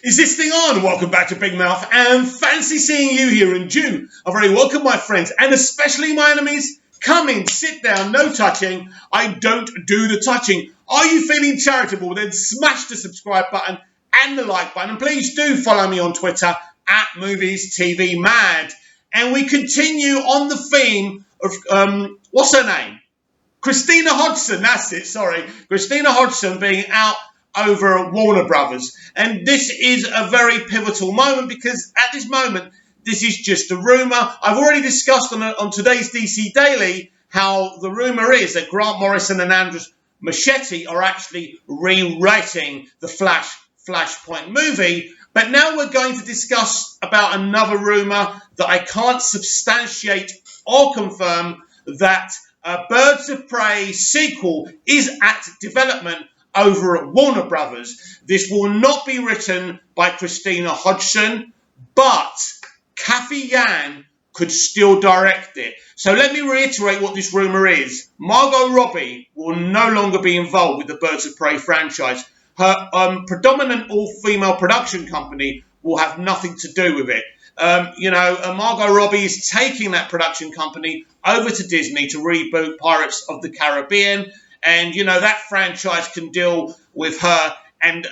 Is this thing on? Welcome back to Big Mouth, and fancy seeing you here in June. A very welcome, my friends, and especially my enemies. Come in, sit down, no touching. I don't do the touching. Are you feeling charitable? Then smash the subscribe button and the like button. And please do follow me on Twitter at Movies TV Mad. And we continue on the theme of, what's her name? Christina Hodgson, that's it, sorry. Christina Hodgson being out over Warner Brothers. And this is a very pivotal moment because at this moment, this is just a rumour. I've already discussed on today's DC Daily how the rumour is that Grant Morrison and Andres Muschietti are actually rewriting the Flashpoint movie. But now we're going to discuss about another rumour that I can't substantiate or confirm, that Birds of Prey sequel is at development over at Warner Brothers. This will not be written by Christina Hodgson, but Kathy Yan could still direct it. So let me reiterate what this rumour is. Margot Robbie will no longer be involved with the Birds of Prey franchise. Her predominant all-female production company will have nothing to do with it. Margot Robbie is taking that production company over to Disney to reboot Pirates of the Caribbean. And, that franchise can deal with her and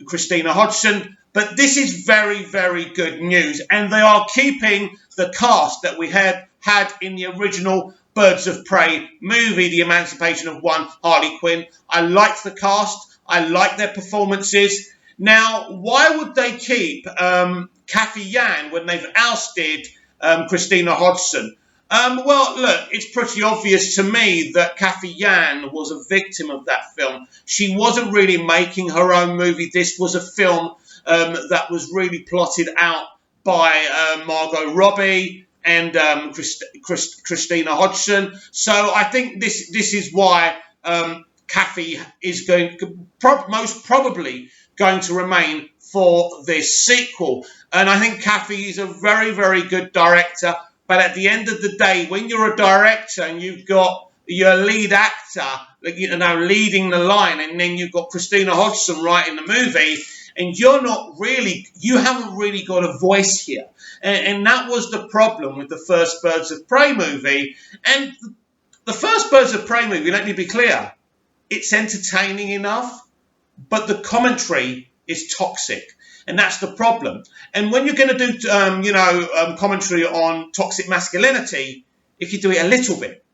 Christina Hodgson. But this is very, very good news. And they are keeping the cast that we had in the original Birds of Prey movie, The Emancipation of One, Harley Quinn. I liked the cast. I like their performances. Now, why would they keep Kathy Yan when they've ousted Christina Hodgson? Well, look, it's pretty obvious to me that Kathy Yan was a victim of that film. She wasn't really making her own movie. This was a film that was really plotted out by Margot Robbie and Christina Hodgson. So I think this is why Kathy is most probably going to remain for this sequel. And I think Kathy is a very, very good director. But at the end of the day, when you're a director and you've got your lead actor, leading the line, and then you've got Christina Hodgson writing the movie, and you haven't really got a voice here. And that was the problem with the first Birds of Prey movie. And the first Birds of Prey movie, let me be clear, it's entertaining enough, but the commentary is toxic. And that's the problem. And when you're going to do, commentary on toxic masculinity, if you do it a little bit,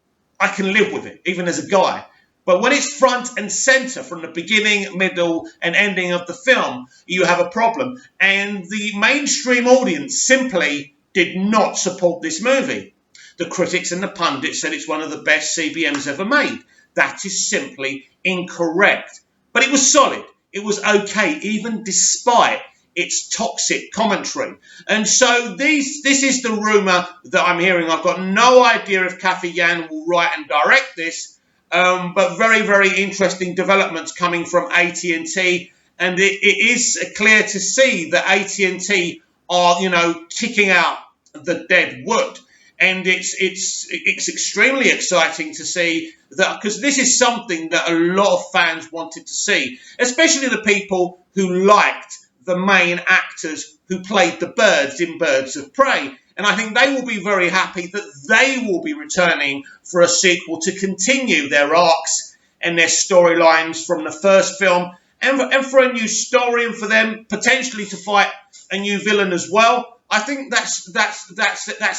I can live with it, even as a guy. But when it's front and center from the beginning, middle, and ending of the film, you have a problem. And the mainstream audience simply did not support this movie. The critics and the pundits said it's one of the best CBMs ever made. That is simply incorrect. But it was solid. It was okay, even despite its toxic commentary. And so this is the rumour that I'm hearing. I've got no idea if Kathy Yan will write and direct this, but very, very interesting developments coming from AT&T. And it is clear to see that AT&T are, kicking out the dead wood. And it's extremely exciting to see that, because this is something that a lot of fans wanted to see, especially the people who liked the main actors who played the birds in Birds of Prey. And I think they will be very happy that they will be returning for a sequel to continue their arcs and their storylines from the first film, and for a new story, and for them potentially to fight a new villain as well. I think that's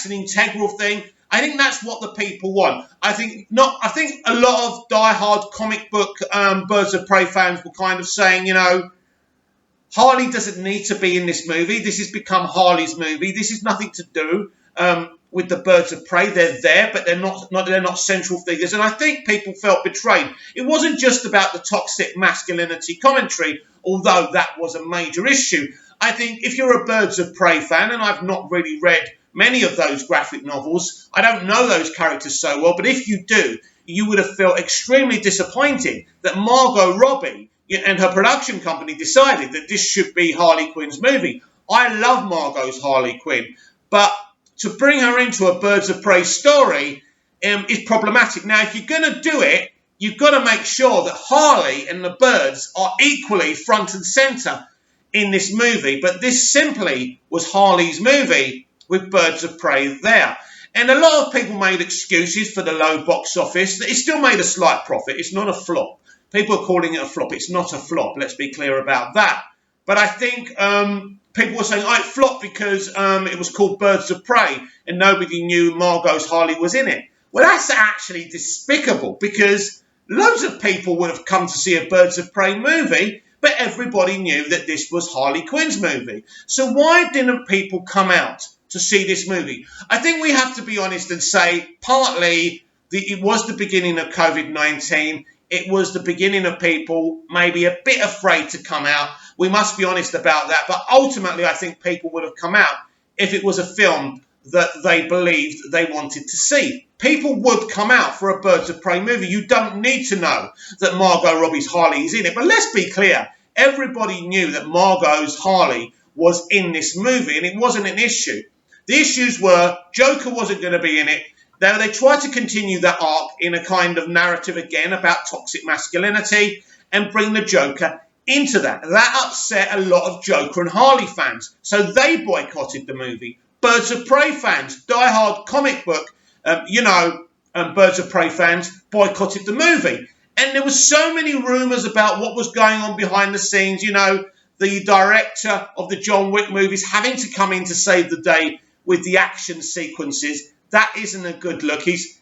an integral thing. I think that's what the people want. I think a lot of diehard comic book Birds of Prey fans were kind of saying, Harley doesn't need to be in this movie. This has become Harley's movie. This is nothing to do with the Birds of Prey. They're there, but they're not central figures. And I think people felt betrayed. It wasn't just about the toxic masculinity commentary, although that was a major issue. I think if you're a Birds of Prey fan, and I've not really read many of those graphic novels, I don't know those characters so well, but if you do, you would have felt extremely disappointed that Margot Robbie and her production company decided that this should be Harley Quinn's movie. I love Margot's Harley Quinn, but to bring her into a Birds of Prey story is problematic. Now, if you're going to do it, you've got to make sure that Harley and the birds are equally front and centre in this movie, but this simply was Harley's movie with Birds of Prey there. And a lot of people made excuses for the low box office. It still made a slight profit. It's not a flop. People are calling it a flop. It's not a flop. Let's be clear about that. But I think people were saying, oh, it flopped because it was called Birds of Prey and nobody knew Margot's Harley was in it. Well, that's actually despicable because loads of people would have come to see a Birds of Prey movie, but everybody knew that this was Harley Quinn's movie. So why didn't people come out to see this movie? I think we have to be honest and say partly it was the beginning of COVID-19. It was the beginning of people maybe a bit afraid to come out. We must be honest about that. But ultimately, I think people would have come out if it was a film that they believed they wanted to see. People would come out for a Birds of Prey movie. You don't need to know that Margot Robbie's Harley is in it. But let's be clear. Everybody knew that Margot's Harley was in this movie, and it wasn't an issue. The issues were Joker wasn't going to be in it. They tried to continue that arc in a kind of narrative again about toxic masculinity and bring the Joker into that. That upset a lot of Joker and Harley fans, so they boycotted the movie. Birds of Prey fans, diehard comic book, Birds of Prey fans boycotted the movie. And there were so many rumours about what was going on behind the scenes. You know, the director of the John Wick movies having to come in to save the day with the action sequences. That isn't a good look. He's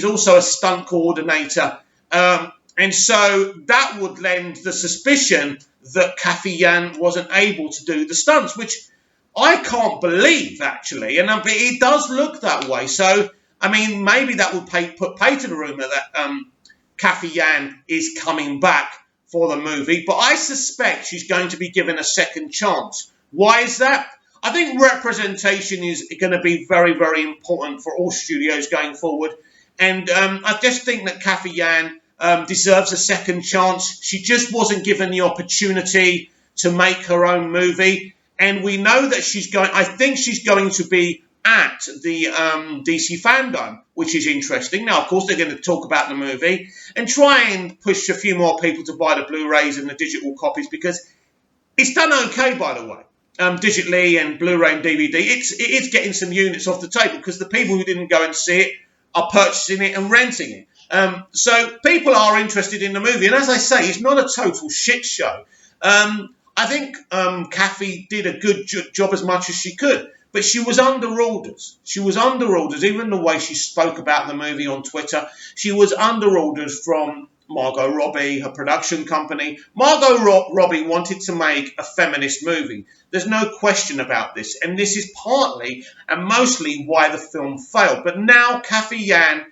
also a stunt coordinator. And so that would lend the suspicion that Cathy Yan wasn't able to do the stunts, which I can't believe, actually. And it does look that way. So, I mean, maybe that would put pay to the rumour that Cathy Yan is coming back for the movie. But I suspect she's going to be given a second chance. Why is that? I think representation is going to be very, very important for all studios going forward. And I just think that Cathy Yan deserves a second chance. She just wasn't given the opportunity to make her own movie. And we know that I think she's going to be at the DC Fandom, which is interesting. Now, of course, they're going to talk about the movie and try and push a few more people to buy the Blu-rays and the digital copies because it's done okay, by the way. Digitally and Blu-ray and DVD, it's getting some units off the table because the people who didn't go and see it are purchasing it and renting it. So people are interested in the movie. And as I say, it's not a total shit show. I think Cathy did a good job as much as she could. But she was under orders. She was under orders, even the way she spoke about the movie on Twitter. She was under orders from Margot Robbie, her production company. Margot Robbie wanted to make a feminist movie. There's no question about this. And this is partly and mostly why the film failed. But now Cathy Yan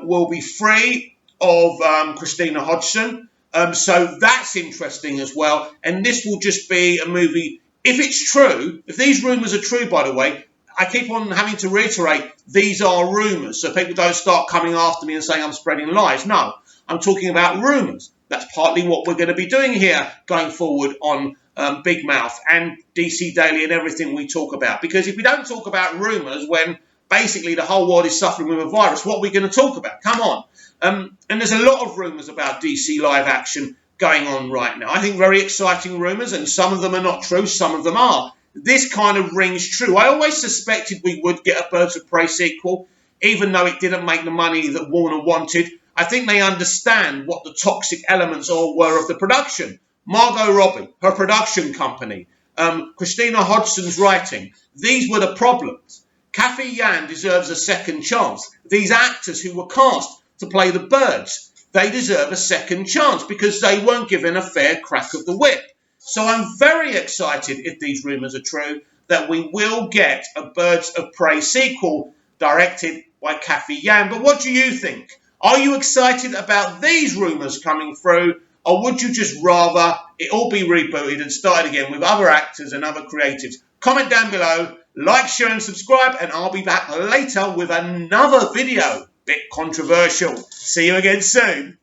will be free of Christina Hodgson. So that's interesting as well. And this will just be a movie. If it's true, if these rumours are true, by the way, I keep on having to reiterate, these are rumours. So people don't start coming after me and saying I'm spreading lies. No, I'm talking about rumours. That's partly what we're going to be doing here going forward on Big Mouth and DC Daily and everything we talk about. Because if we don't talk about rumours when basically the whole world is suffering with a virus, what are we going to talk about? Come on. And there's a lot of rumours about DC live action going on right now. I think very exciting rumours, and some of them are not true, some of them are. This kind of rings true. I always suspected we would get a Birds of Prey sequel, even though it didn't make the money that Warner wanted. I think they understand what the toxic elements were of the production. Margot Robbie, her production company, Christina Hodgson's writing. These were the problems. Cathy Yan deserves a second chance. These actors who were cast to play the birds, they deserve a second chance because they weren't given a fair crack of the whip. So I'm very excited, if these rumours are true, that we will get a Birds of Prey sequel directed by Cathy Yan. But what do you think? Are you excited about these rumours coming through, or would you just rather it all be rebooted and started again with other actors and other creatives? Comment down below, like, share and subscribe, and I'll be back later with another video. Bit controversial. See you again soon.